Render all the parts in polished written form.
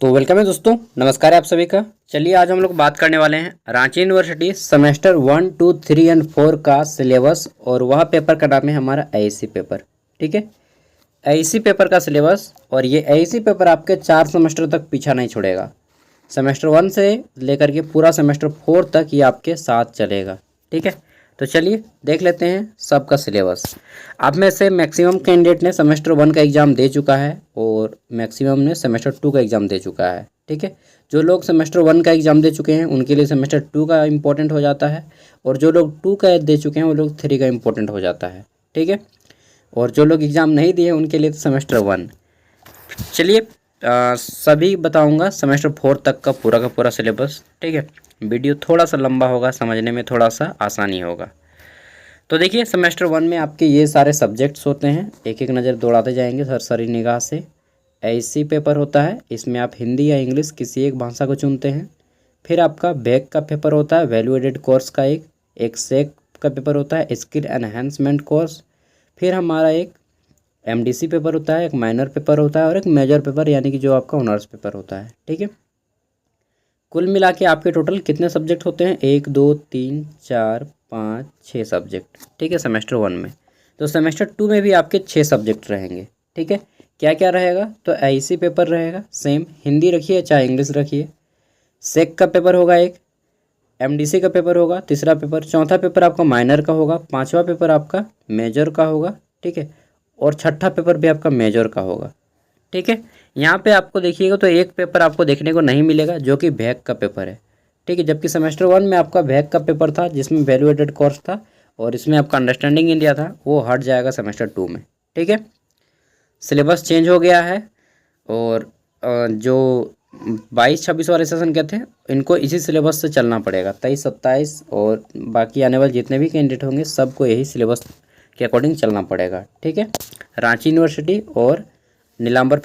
तो वेलकम है दोस्तों, नमस्कार है आप सभी का। चलिए आज हम लोग बात करने वाले हैं रांची यूनिवर्सिटी सेमेस्टर 1, 2, 3 एंड 4 का सिलेबस, और वह पेपर का नाम है हमारा एआईसी पेपर। ठीक है, एआईसी पेपर का सिलेबस, और ये एआईसी पेपर आपके 4 सेमेस्टर तक पीछा नहीं छोड़ेगा। सेमेस्टर 1 से लेकर के पूरा सेमेस्टर 4 तक ये आपके साथ चलेगा। ठीक है, तो चलिए देख लेते हैं सबका सिलेबस। आप में से मैक्सिमम कैंडिडेट ने सेमेस्टर 1 का एग्ज़ाम दे चुका है और मैक्सिमम ने सेमेस्टर 2 का एग्ज़ाम दे चुका है। ठीक है, जो लोग सेमेस्टर 1 का एग्ज़ाम दे चुके हैं उनके लिए सेमेस्टर 2 का इम्पोर्टेंट हो जाता है, और जो लोग 2 का दे चुके हैं वो लोग 3 का इम्पोर्टेंट हो जाता है। ठीक है, और जो लोग एग्ज़ाम नहीं दिए उनके लिए तो सेमेस्टर 1। चलिए सभी बताऊंगा सेमेस्टर 4 तक का पूरा सिलेबस। ठीक है, वीडियो थोड़ा सा लंबा होगा, समझने में थोड़ा सा आसानी होगा। तो देखिए सेमेस्टर 1 में आपके ये सारे सब्जेक्ट्स होते हैं, एक एक नज़र दौड़ाते जाएंगे सरसरी निगाह से। एआईसी पेपर होता है, इसमें आप हिंदी या इंग्लिश किसी एक भाषा को चुनते हैं। फिर आपका बैक का पेपर होता है, वैल्यू एडेड कोर्स का एक सेक का पेपर होता है, स्किल एनहेंसमेंट कोर्स। फिर हमारा एक एमडीसी पेपर होता है, एक माइनर पेपर होता है, और एक मेजर पेपर यानी कि जो आपका ऑनर्स पेपर होता है। ठीक है, कुल मिला के आपके टोटल कितने सब्जेक्ट होते हैं? 1, 2, 3, 4, 5, 6 सब्जेक्ट। ठीक है, सेमेस्टर 1 में। तो सेमेस्टर 2 में भी आपके 6 सब्जेक्ट रहेंगे। ठीक है, क्या क्या रहेगा? तो एआईसी पेपर रहेगा, सेम हिंदी रखिए चाहे इंग्लिश रखिए। सेक का पेपर होगा एक, एमडीसी का पेपर होगा तीसरा पेपर, चौथा पेपर आपका माइनर का होगा, पांचवा पेपर आपका मेजर का होगा। ठीक है, और छठा पेपर भी आपका मेजर का होगा। ठीक है, यहाँ पे आपको देखिएगा तो एक पेपर आपको देखने को नहीं मिलेगा जो कि बैक का पेपर है। ठीक है, जबकि सेमेस्टर 1 में आपका बैक का पेपर था जिसमें वैल्यू एडेड कोर्स था और इसमें आपका अंडरस्टैंडिंग इंडिया था, वो हट जाएगा सेमेस्टर 2 में। ठीक है, सिलेबस चेंज हो गया है, और जो 22-26 वाले सेशन के थे इनको इसी सिलेबस से चलना पड़ेगा। 23-27 और बाकी आने वाले जितने भी कैंडिडेट होंगे सबको यही सिलेबस के अकॉर्डिंग चलना पड़ेगा। ठीक है, रांची यूनिवर्सिटी और नीलांबर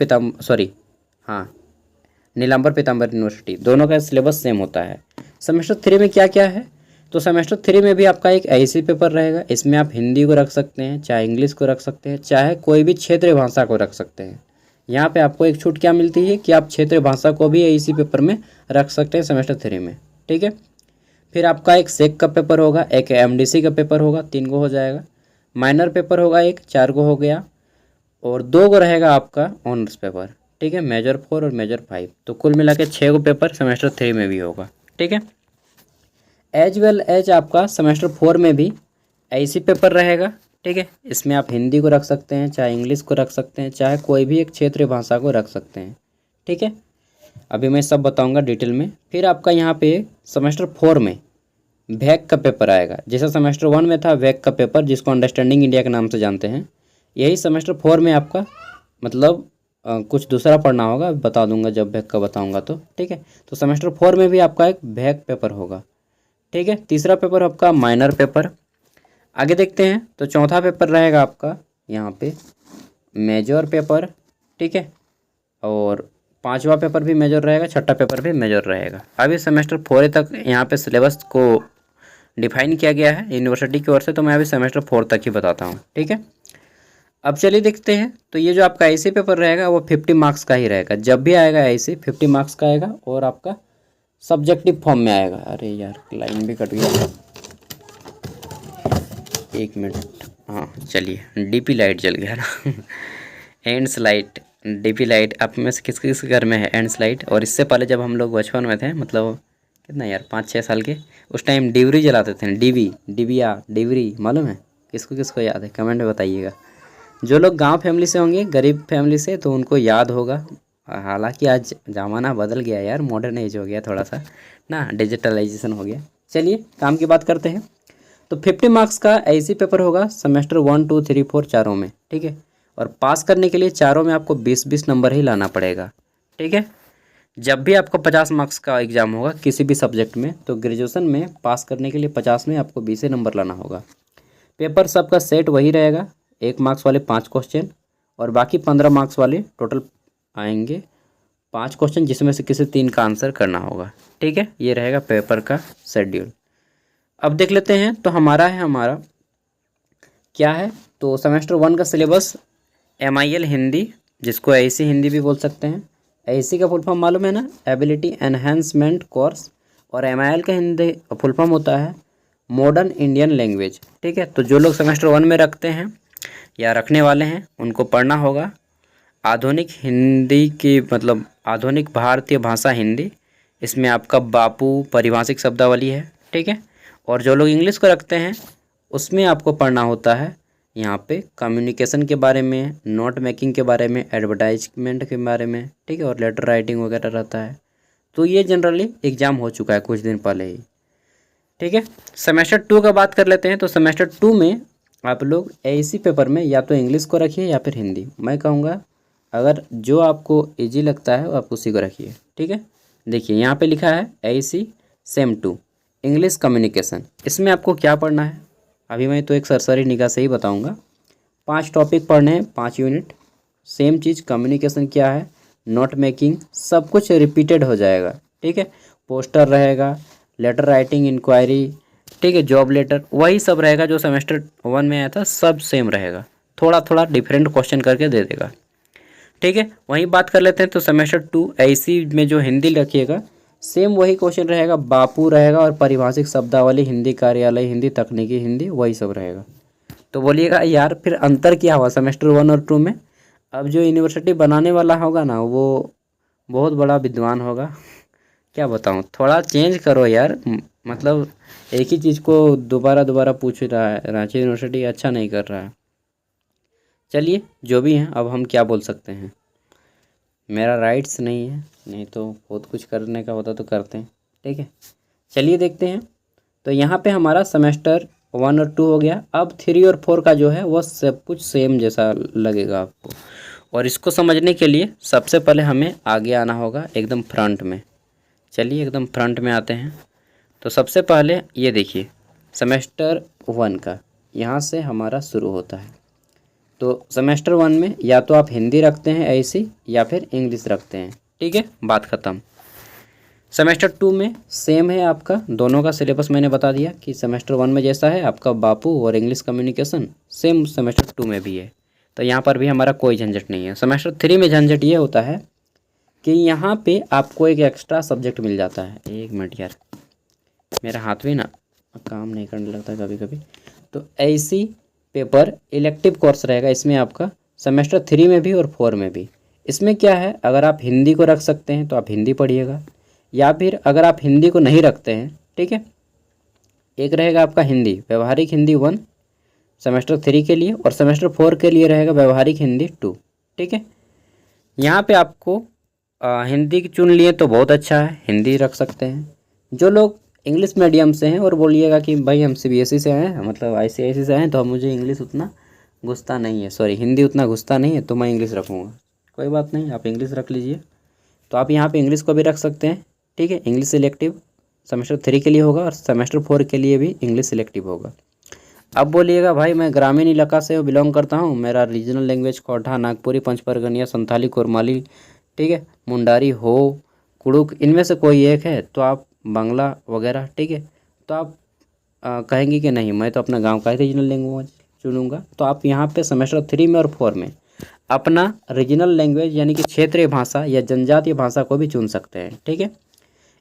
पीताम्बर यूनिवर्सिटी दोनों का सिलेबस सेम होता है। सेमेस्टर 3 में क्या क्या है? तो सेमेस्टर 3 में भी आपका एक एआईसी पेपर रहेगा। इसमें आप हिंदी को रख सकते हैं, चाहे इंग्लिश को रख सकते हैं, चाहे कोई भी क्षेत्रीय भाषा को रख सकते हैं। यहाँ पे आपको एक छूट क्या मिलती है कि आप क्षेत्रीय भाषा को भी एआईसी पेपर में रख सकते हैं सेमेस्टर 3 में। ठीक है, फिर आपका एक सेक का पेपर होगा, एक एमडीसी का पेपर होगा, 3 को हो जाएगा। माइनर पेपर होगा एक, 4 को हो गया, और 2 को रहेगा आपका ऑनर्स पेपर। ठीक है, मेजर 4 और मेजर 5, तो कुल मिला के 6 को पेपर सेमेस्टर 3 में भी होगा। ठीक है, एज वेल एज आपका सेमेस्टर 4 में भी एआईसी पेपर रहेगा। ठीक है, इसमें आप हिंदी को रख सकते हैं, चाहे इंग्लिश को रख सकते हैं, चाहे कोई भी एक क्षेत्रीय भाषा को रख सकते हैं। ठीक है, अभी मैं सब बताऊंगा डिटेल में। फिर आपका यहाँ पे सेमेस्टर 4 में वैक का पेपर आएगा। जैसा सेमेस्टर 1 में था वैक का पेपर, जिसको अंडरस्टैंडिंग इंडिया के नाम से जानते हैं, यही सेमेस्टर 4 में आपका मतलब कुछ दूसरा पढ़ना होगा, बता दूंगा जब वैक का बताऊंगा तो। ठीक है, तो सेमेस्टर 4 में भी आपका एक वैक पेपर होगा। ठीक है, तीसरा पेपर आपका माइनर पेपर। आगे देखते हैं तो चौथा पेपर रहेगा आपका यहाँ पे मेजर पेपर। ठीक है, और पांचवा पेपर भी मेजर रहेगा, छठा पेपर भी मेजर रहेगा। अभी सेमेस्टर 4 तक यहाँ पे सिलेबस को डिफाइन किया गया है यूनिवर्सिटी की ओर से, तो मैं अभी सेमेस्टर 4 तक ही बताता हूँ। ठीक है, अब चलिए देखते हैं। तो ये जो आपका एआईसी पेपर रहेगा वो 50 मार्क्स का ही रहेगा। जब भी आएगा एआईसी 50 मार्क्स का आएगा, और आपका सब्जेक्टिव फॉर्म में आएगा। अरे यार लाइन भी कट गया, 1 मिनट। हाँ चलिए, डीपी लाइट जल गया ना एंड्स लाइट, डीपी लाइट आप में से किस किस घर में है एंड्स लाइट? और इससे पहले जब हम लोग बचपन में थे, मतलब कितना यार 5-6 साल के, उस टाइम डिवरी जलाते थे। डिबिया डिवरी मालूम है? किसको किसको याद है कमेंट में बताइएगा। जो लोग गांव फैमिली से होंगे, गरीब फैमिली से, तो उनको याद होगा। हालांकि आज ज़माना बदल गया यार, मॉडर्न एज हो गया थोड़ा सा ना, डिजिटलाइजेशन हो गया। चलिए काम की बात करते हैं। तो 50 मार्क्स का एआईसी पेपर होगा सेमेस्टर 1, 2, 3, 4 चारों में। ठीक है, और पास करने के लिए चारों में आपको 20-20 नंबर ही लाना पड़ेगा। ठीक है, जब भी आपको 50 मार्क्स का एग्ज़ाम होगा किसी भी सब्जेक्ट में, तो ग्रेजुएशन में पास करने के लिए 50 में आपको 20 नंबर लाना होगा। पेपर सबका सेट वही रहेगा, 1 मार्क्स वाले 5 क्वेश्चन, और बाकी 15 मार्क्स वाले टोटल आएंगे 5 क्वेश्चन, जिसमें से किसी 3 का आंसर करना होगा। ठीक है, ये रहेगा पेपर का शेड्यूल। अब देख लेते हैं तो हमारा क्या है। तो सेमेस्टर 1 का सिलेबस MIL हिंदी, जिसको एआईसी हिंदी भी बोल सकते हैं, AEC का फुल फॉर्म मालूम है ना, एबिलिटी एनहेंसमेंट कोर्स। और MIL का हिंदी फुल फॉर्म होता है मॉडर्न इंडियन लैंग्वेज। ठीक है, तो जो लोग सेमेस्टर 1 में रखते हैं या रखने वाले हैं उनको पढ़ना होगा आधुनिक हिंदी की, मतलब आधुनिक भारतीय भाषा हिंदी। इसमें आपका बापू परिभाषिक शब्दावली है। ठीक है, और जो लोग इंग्लिश को रखते हैं उसमें आपको पढ़ना होता है यहाँ पे कम्युनिकेशन के बारे में, नोट मेकिंग के बारे में, एडवर्टाइजमेंट के बारे में। ठीक है, और लेटर राइटिंग वगैरह रहता है। तो ये जनरली एग्ज़ाम हो चुका है कुछ दिन पहले ही। ठीक है, सेमेस्टर 2 का बात कर लेते हैं। तो सेमेस्टर 2 में आप लोग AEC पेपर में या तो इंग्लिश को रखिए या फिर हिंदी। मैं कहूँगा अगर जो आपको इजी लगता है वो आप उसी को रखिए। ठीक है, देखिए यहाँ पे लिखा है AEC सेम 2 इंग्लिश कम्युनिकेशन। इसमें आपको क्या पढ़ना है अभी मैं तो एक सरसरी निगाह से ही बताऊँगा। 5 टॉपिक पढ़ने हैं, 5 यूनिट। सेम चीज़ कम्युनिकेशन क्या है, नोट मेकिंग, सब कुछ रिपीटेड हो जाएगा। ठीक है, पोस्टर रहेगा, लेटर राइटिंग, इंक्वायरी, ठीक है, जॉब लेटर, वही सब रहेगा जो सेमेस्टर 1 में आया था, सब सेम रहेगा। थोड़ा थोड़ा डिफरेंट क्वेश्चन करके दे देगा। ठीक है, वहीं बात कर लेते हैं। तो सेमेस्टर 2 AEC में जो हिंदी रखिएगा सेम वही क्वेश्चन रहेगा, बापू रहेगा और परिभाषिक शब्दावली, हिंदी कार्यालय, हिंदी तकनीकी हिंदी, वही सब रहेगा। तो बोलिएगा यार फिर अंतर क्या हुआ सेमेस्टर 1 और 2 में। अब जो यूनिवर्सिटी बनाने वाला होगा ना वो बहुत बड़ा विद्वान होगा। क्या बताऊँ, थोड़ा चेंज करो यार। मतलब एक ही चीज़ को दोबारा दोबारा पूछ रहा है, रांची यूनिवर्सिटी अच्छा नहीं कर रहा है। चलिए जो भी हैं, अब हम क्या बोल सकते हैं, मेरा राइट्स नहीं है, नहीं तो बहुत कुछ करने का होता तो करते हैं। ठीक है, चलिए देखते हैं। तो यहाँ पे हमारा सेमेस्टर 1 और 2 हो गया। अब 3 और 4 का जो है वो सब कुछ सेम जैसा लगेगा आपको। और इसको समझने के लिए सबसे पहले हमें आगे आना होगा एकदम फ्रंट में। चलिए एकदम फ्रंट में आते हैं। तो सबसे पहले ये देखिए सेमेस्टर 1 का यहाँ से हमारा शुरू होता है। तो सेमेस्टर 1 में या तो आप हिंदी रखते हैं AEC या फिर इंग्लिश रखते हैं। ठीक है, बात ख़त्म। सेमेस्टर 2 में सेम है आपका, दोनों का सिलेबस मैंने बता दिया कि सेमेस्टर 1 में जैसा है आपका बापू और इंग्लिश कम्युनिकेशन, सेम सेमेस्टर 2 में भी है। तो यहाँ पर भी हमारा कोई झंझट नहीं है। सेमेस्टर 3 में झंझट ये होता है कि यहाँ पे आपको एक एक्स्ट्रा सब्जेक्ट मिल जाता है। एक मिनट यार, मेरा हाथ भी ना काम नहीं करने लगता कभी कभी। तो AEC पेपर इलेक्टिव कोर्स रहेगा इसमें आपका, सेमेस्टर 3 में भी और 4 में भी। इसमें क्या है, अगर आप हिंदी को रख सकते हैं तो आप हिंदी पढ़िएगा, या फिर अगर आप हिंदी को नहीं रखते हैं, ठीक है, एक रहेगा आपका हिंदी व्यवहारिक हिंदी 1 सेमेस्टर 3 के लिए, और सेमेस्टर 4 के लिए रहेगा व्यवहारिक हिंदी 2। ठीक है, यहाँ पे आपको हिंदी की चुन लिए तो बहुत अच्छा है, हिंदी रख सकते हैं। जो लोग इंग्लिश मीडियम से हैं और बोलिएगा कि भाई हम CBSE से आए हैं, मतलब ICISI से आए हैं, तो मुझे इंग्लिश उतना घुसता नहीं है, सॉरी हिंदी उतना घुसता नहीं है, तो मैं इंग्लिश रखूँगा। कोई बात नहीं, आप इंग्लिश रख लीजिए। तो आप यहाँ पे इंग्लिश को भी रख सकते हैं। ठीक है, इंग्लिश सिलेक्टिव सेमेस्टर 3 के लिए होगा और सेमेस्टर 4 के लिए भी इंग्लिश सिलेक्टिव होगा। अब बोलिएगा भाई मैं ग्रामीण इलाका से बिलोंग करता हूँ, मेरा रीजनल लैंग्वेज कोठा, नागपुरी, पंचपरगनिया, संथाली, कोरमाली, ठीक है, मुंडारी, हो, कुड़ुक, इनमें से कोई एक है, तो आप बांग्ला वगैरह। ठीक है, तो आप कहेंगे कि नहीं मैं तो अपना गांव का ही रीजनल लैंग्वेज चुनूंगा। तो आप यहाँ पे सेमेस्टर 3 में और 4 में अपना रीजनल लैंग्वेज यानी कि क्षेत्रीय भाषा या जनजातीय भाषा को भी चुन सकते हैं। ठीक है,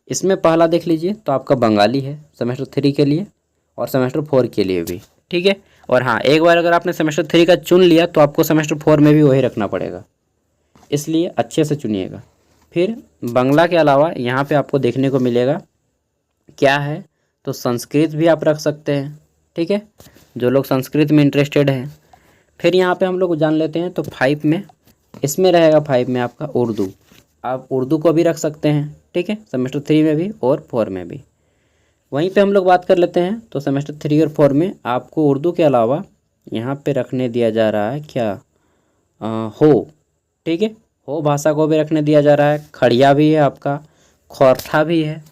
इसमें पहला देख लीजिए तो आपका बंगाली है सेमेस्टर 3 के लिए और सेमेस्टर 4 के लिए भी। ठीक है, और हाँ एक बार अगर आपने सेमेस्टर 3 का चुन लिया तो आपको सेमेस्टर 4 में भी वही रखना पड़ेगा, इसलिए अच्छे से चुनिएगा। फिर बांग्ला के अलावा यहाँ पे आपको देखने को मिलेगा क्या है, तो संस्कृत भी आप रख सकते हैं। ठीक है, जो लोग संस्कृत में इंटरेस्टेड हैं। फिर यहाँ पे हम लोग जान लेते हैं तो 5 में, इसमें रहेगा 5 में आपका उर्दू, आप उर्दू को भी रख सकते हैं। ठीक है, सेमेस्टर 3 में भी और 4 में भी। वहीं पे हम लोग बात कर लेते हैं तो सेमेस्टर 3 और 4 में आपको उर्दू के अलावा यहाँ पे रखने दिया जा रहा है क्या, हो। ठीक है, हो भाषा को भी रखने दिया जा रहा है। खड़िया भी है आपका, खोरठा भी है,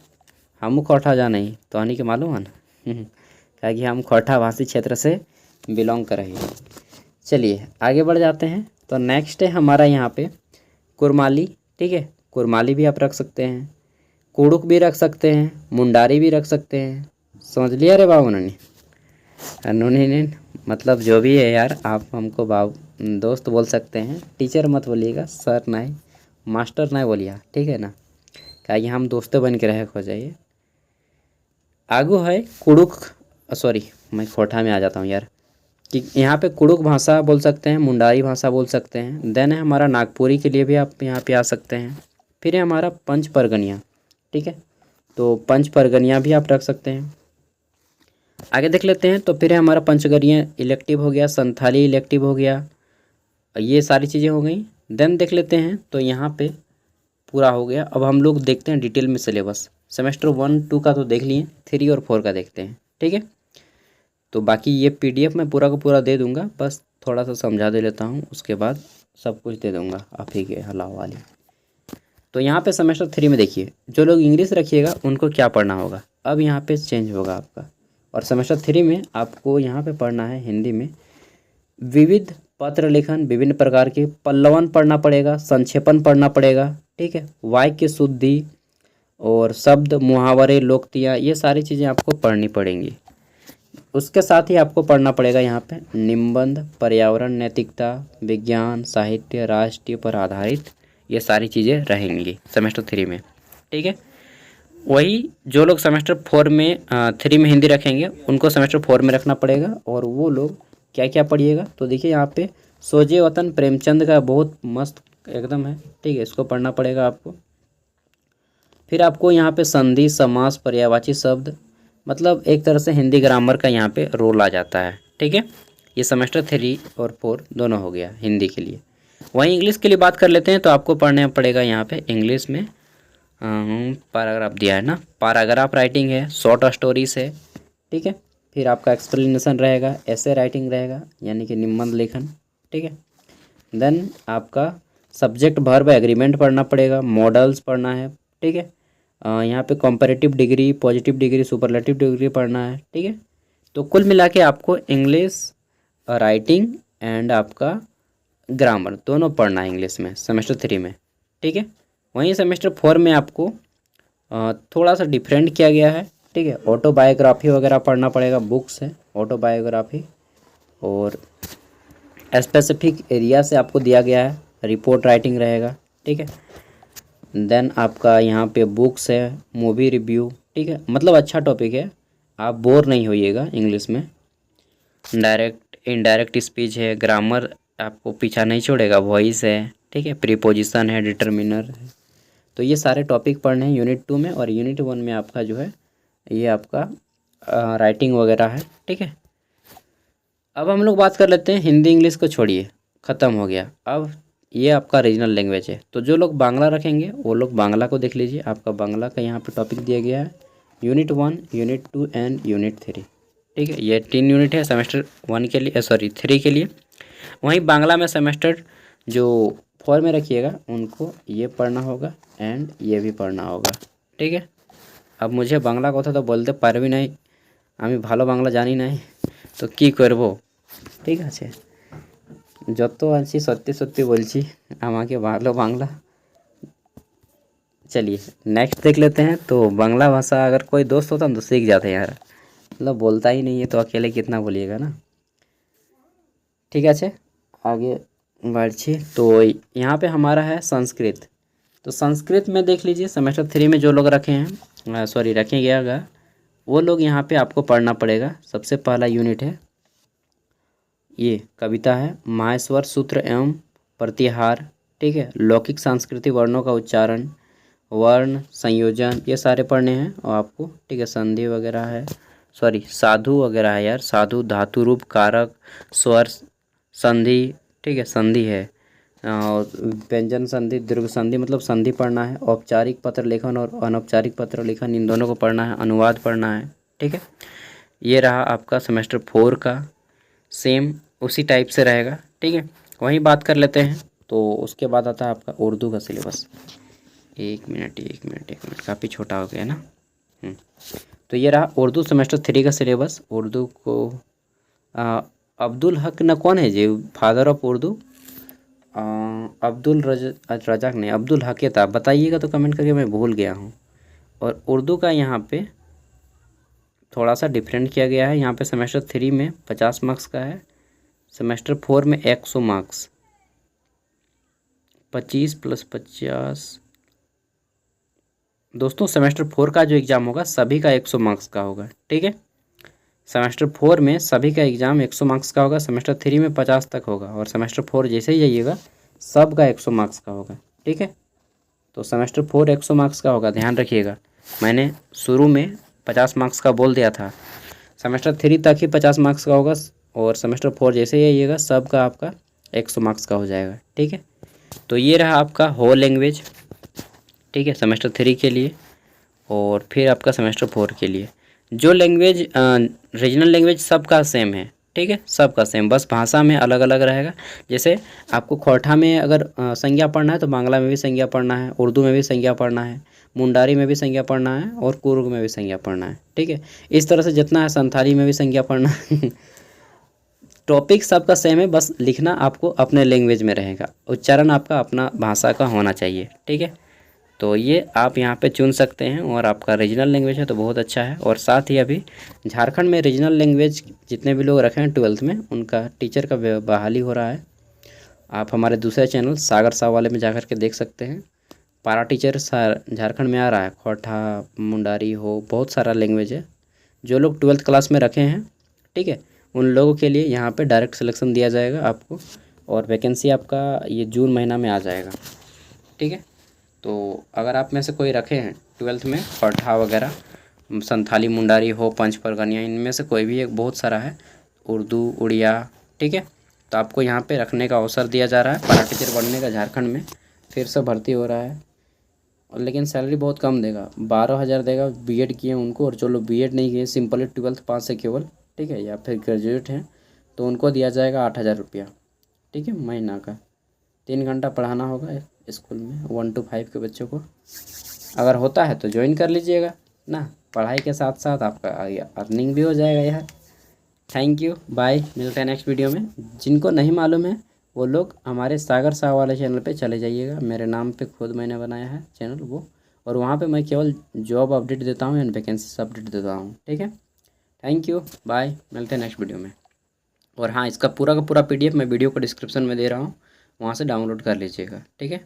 हम खोरठा जा नहीं तो आने के मालूम है ना क्या कि हम खोरठा भाषी क्षेत्र से बिलोंग कर रहे हैं। चलिए आगे बढ़ जाते हैं। तो नेक्स्ट है हमारा यहाँ पे कुरमाली। ठीक है, कुरमाली भी आप रख सकते हैं, कुड़ुक भी रख सकते हैं, मुंडारी भी रख सकते हैं। समझ लिया रे बाबू ने मतलब जो भी है यार, आप हमको बाबू दोस्त बोल सकते हैं, टीचर मत बोलिएगा, सर नहीं, मास्टर ना बोलिए, ठीक है ना, क्या हम दोस्तों बन के रहे हो जाइए। आगू है कुड़ुक, सॉरी मैं खोटा में आ जाता हूँ यार, कि यहाँ पे कुड़ुक भाषा बोल सकते हैं, मुंडारी भाषा बोल सकते हैं। देन है हमारा नागपुरी के लिए भी आप यहाँ पे आ सकते हैं। फिर है हमारा पंच परगनिया, ठीक है, तो पंच परगनिया भी आप रख सकते हैं। आगे देख लेते हैं, तो फिर है हमारा पंचगनिया इलेक्टिव हो गया, संथाली इलेक्टिव हो गया, ये सारी चीज़ें हो गई। देन देख लेते हैं, तो यहाँ पे पूरा हो गया। अब हम लोग देखते हैं डिटेल में सिलेबस। सेमेस्टर 1 2 का तो देख लिए, 3 और 4 का देखते हैं, ठीक है। तो बाकी ये PDF मैं पूरा का पूरा दे दूंगा, बस थोड़ा सा समझा दे लेता हूँ, उसके बाद सब कुछ दे दूंगा आप ही के हलावा वाली। तो यहाँ पे सेमेस्टर 3 में देखिए, जो लोग इंग्लिश रखिएगा उनको क्या पढ़ना होगा, अब यहाँ पे चेंज होगा आपका। और सेमेस्टर 3 में आपको यहाँ पे पढ़ना है हिंदी में विविध पत्र लेखन, विभिन्न प्रकार के पल्लवन पढ़ना पड़ेगा, संक्षेपण पढ़ना पड़ेगा, ठीक है, वाक्य की शुद्धि और शब्द मुहावरे लोकोक्तियाँ, ये सारी चीज़ें आपको पढ़नी पड़ेंगी। उसके साथ ही आपको पढ़ना पड़ेगा यहाँ पे निबंध, पर्यावरण, नैतिकता, विज्ञान, साहित्य, राष्ट्रीय पर आधारित, ये सारी चीज़ें रहेंगी सेमेस्टर 3 में, ठीक है। वही जो लोग सेमेस्टर 4 में 3 में हिंदी रखेंगे उनको सेमेस्टर 4 में रखना पड़ेगा। और वो लोग क्या क्या पढ़िएगा, तो देखिए यहाँ पे सोजे वतन प्रेमचंद का बहुत मस्त एकदम है, ठीक है, इसको पढ़ना पड़ेगा आपको। फिर आपको यहाँ पे संधि, समास, पर्यायवाची शब्द, मतलब एक तरह से हिंदी ग्रामर का यहाँ पे रोल आ जाता है, ठीक है। ये सेमेस्टर 3 और 4 दोनों हो गया हिंदी के लिए। वहीं इंग्लिश के लिए बात कर लेते हैं, तो आपको पढ़ना पड़ेगा यहाँ पे इंग्लिश में पैराग्राफ दिया है ना, पैराग्राफ राइटिंग है, शॉर्ट स्टोरीज है, ठीक है। फिर आपका एक्सप्लेनेशन रहेगा, ऐसे राइटिंग रहेगा यानी कि निबंध लेखन, ठीक है। देन आपका सब्जेक्ट वर्ब एग्रीमेंट पढ़ना पड़ेगा, मॉडल्स पढ़ना है, ठीक है। यहाँ पे comparative degree, positive degree, superlative degree पढ़ना है, ठीक है। तो कुल मिला के आपको इंग्लिश, राइटिंग एंड आपका ग्रामर दोनों पढ़ना है इंग्लिश में सेमेस्टर 3 में, ठीक है। वहीं सेमेस्टर 4 में आपको थोड़ा सा डिफरेंट किया गया है, ठीक है। ऑटोबायोग्राफी वगैरह पढ़ना पड़ेगा, बुक्स है ऑटोबायोग्राफी, और स्पेसिफिक एरिया से आपको दिया गया है, रिपोर्ट राइटिंग रहेगा, ठीक है। देन आपका यहाँ पे बुक्स है, मूवी रिव्यू, ठीक है, मतलब अच्छा टॉपिक है, आप बोर नहीं होइएगा इंग्लिश में। डायरेक्ट इनडायरेक्ट स्पीच है, ग्रामर आपको पीछा नहीं छोड़ेगा, वॉइस है, ठीक है, प्रीपोजिशन है, डिटर्मिनर है। तो ये सारे टॉपिक पढ़ने हैं यूनिट 2 में, और यूनिट 1 में आपका जो है ये आपका राइटिंग वगैरह है, ठीक है। अब हम लोग बात कर लेते हैं हिंदी इंग्लिश को छोड़िए, ख़त्म हो गया। अब ये आपका रीजनल लैंग्वेज है, तो जो लोग बांग्ला रखेंगे वो लोग बांग्ला को देख लीजिए, आपका बांग्ला का यहाँ पे टॉपिक दिया गया है यूनिट 1, यूनिट 2 एंड यूनिट 3, ठीक है। ये 3 यूनिट है सेमेस्टर 1 के लिए, सॉरी 3 के लिए। वहीं बांग्ला में सेमेस्टर जो 4 में रखिएगा उनको ये पढ़ना होगा एंड ये भी पढ़ना होगा, ठीक है। अब मुझे बांग्ला কথা তো বলতে পারবি নাই, আমি ভালো বাংলা জানি নাই, তো কি করব, ঠিক আছে, যত আছি সত্যি সত্যি বলছি, আমাকে ভালো বাংলা। चलिए नेक्स्ट देख लेते हैं। तो बांग्ला भाषा अगर कोई दोस्त होता ना तो सीख जाते हैं यार, मतलब बोलता ही नहीं है तो अकेले कितना बोलिएगा ना, ठीक है। आगे बढ़िए। तो यहाँ पे हमारा है संस्कृत, तो संस्कृत में देख लीजिए सेमेस्टर 3 में जो लोग रखे हैं, सॉरी रखे गया होगा, वो लोग यहाँ पे आपको पढ़ना पड़ेगा। सबसे पहला यूनिट है ये कविता है, माहेश्वर सूत्र एवं प्रतिहार, ठीक है, लौकिक सांस्कृतिक वर्णों का उच्चारण, वर्ण संयोजन, ये सारे पढ़ने हैं और आपको, ठीक है। संधि वगैरह है, सॉरी साधु वगैरह है यार, साधु, धातु रूप, कारक, स्वर संधि, ठीक है, संधि है, और व्यंजन संधि, दीर्घ संधि, मतलब संधि पढ़ना है। औपचारिक पत्र लेखन और अनौपचारिक पत्र लेखन, इन दोनों को पढ़ना है, अनुवाद पढ़ना है, ठीक है। ये रहा आपका सेमेस्टर 4 का, सेम उसी टाइप से रहेगा, ठीक है। वहीं बात कर लेते हैं, तो उसके बाद आता है आपका उर्दू का सिलेबस। एक मिनट काफ़ी छोटा हो गया ना। तो ये रहा उर्दू सेमेस्टर 3 का सिलेबस। उर्दू को अब्दुल हक ना कौन है जी, फादर ऑफ उर्दू, रजाक नहीं, अब्दुल हक था, बताइएगा तो कमेंट करके, मैं भूल गया हूँ। और उर्दू का यहाँ पे थोड़ा सा डिफरेंट किया गया है, यहाँ पे सेमेस्टर 3 में 50 मार्क्स का है, सेमेस्टर 4 में 100 मार्क्स, 25 + 50। दोस्तों सेमेस्टर 4 का जो एग्ज़ाम होगा सभी का 100 मार्क्स का होगा, ठीक है। सेमेस्टर 4 में सभी का एग्ज़ाम 100 मार्क्स का होगा, सेमेस्टर 3 में 50 तक होगा, और सेमेस्टर 4 जैसे ही जाइएगा सब का 100 मार्क्स का होगा, ठीक है। तो सेमेस्टर 4 100 मार्क्स का होगा, ध्यान रखिएगा। मैंने शुरू में 50 मार्क्स का बोल दिया था। सेमेस्टर 3 तक ही 50 मार्क्स का होगा, और सेमेस्टर 4 जैसे ही आइएगा सब का आपका 100 मार्क्स का हो जाएगा, ठीक है। तो ये रहा आपका होल लैंग्वेज, ठीक है, सेमेस्टर 3 के लिए। और फिर आपका सेमेस्टर 4 के लिए जो लैंग्वेज रीजनल लैंग्वेज सबका सेम है, ठीक है, सबका सेम, बस भाषा में अलग अलग रहेगा। जैसे आपको खोरठा में अगर संज्ञा पढ़ना है तो बांग्ला में भी संज्ञा पढ़ना है, उर्दू में भी संज्ञा पढ़ना है, मुंडारी में भी संज्ञा पढ़ना है, और कुर्ग में भी संज्ञा पढ़ना है, ठीक है। इस तरह से जितना है संथाली में भी संज्ञा पढ़ना है। टॉपिक सबका सेम है, बस लिखना आपको अपने लैंग्वेज में रहेगा, उच्चारण आपका अपना भाषा का होना चाहिए, ठीक है। तो ये आप यहाँ पे चुन सकते हैं, और आपका रीजनल लैंग्वेज है तो बहुत अच्छा है। और साथ ही अभी झारखंड में रीजनल लैंग्वेज जितने भी लोग रखे हैं 12th में, उनका टीचर का बहाली हो रहा है। आप हमारे दूसरे चैनल सागर साव वाले में जाकर के देख सकते हैं। पारा टीचर झारखंड में आ रहा है, खोरठा, मुंडारी हो, बहुत सारा लैंग्वेज है। जो लोग 12th क्लास में रखे हैं, ठीक है, उन लोगों के लिए यहाँ पे डायरेक्ट सिलेक्शन दिया जाएगा आपको, और वैकेंसी आपका ये जून महीना में आ जाएगा, ठीक है। तो अगर आप में से कोई रखे हैं 12th में खोरठा वगैरह, संथाली, मुंडारी हो, पंच परगनिया, इनमें से कोई भी एक, बहुत सारा है, उर्दू, उड़िया, ठीक है, तो आपको यहाँ पे रखने का अवसर दिया जा रहा है। पारा टीचर बनने का झारखंड में फिर से भर्ती हो रहा है, और लेकिन सैलरी बहुत कम देगा, 12,000 देगा बीएड किए उनको, और जो लोग बीएड नहीं किए, सिंपली 12th पास है केवल, ठीक है, या फिर ग्रेजुएट हैं, तो उनको दिया जाएगा 8,000 रुपया, ठीक है, महीना का। 3 घंटा पढ़ाना होगा स्कूल में 1 to 5 के बच्चों को। अगर होता है तो ज्वाइन कर लीजिएगा ना, पढ़ाई के साथ साथ आपका अर्निंग भी हो जाएगा यार। थैंक यू, बाय, मिलते हैं नेक्स्ट वीडियो में। जिनको नहीं मालूम है वो लोग हमारे सागर साह वाले चैनल पे चले जाइएगा, मेरे नाम पे खुद मैंने बनाया है चैनल वो, और वहाँ पे मैं केवल जॉब अपडेट देता हूँ एंड वैकेंसी अपडेट देता हूँ, ठीक है। थैंक यू, बाय, मिलते हैं नेक्स्ट वीडियो में। और हाँ, इसका पूरा का पूरा PDF मैं वीडियो को डिस्क्रिप्शन में दे रहा हूँ, वहाँ से डाउनलोड कर लीजिएगा, ठीक है।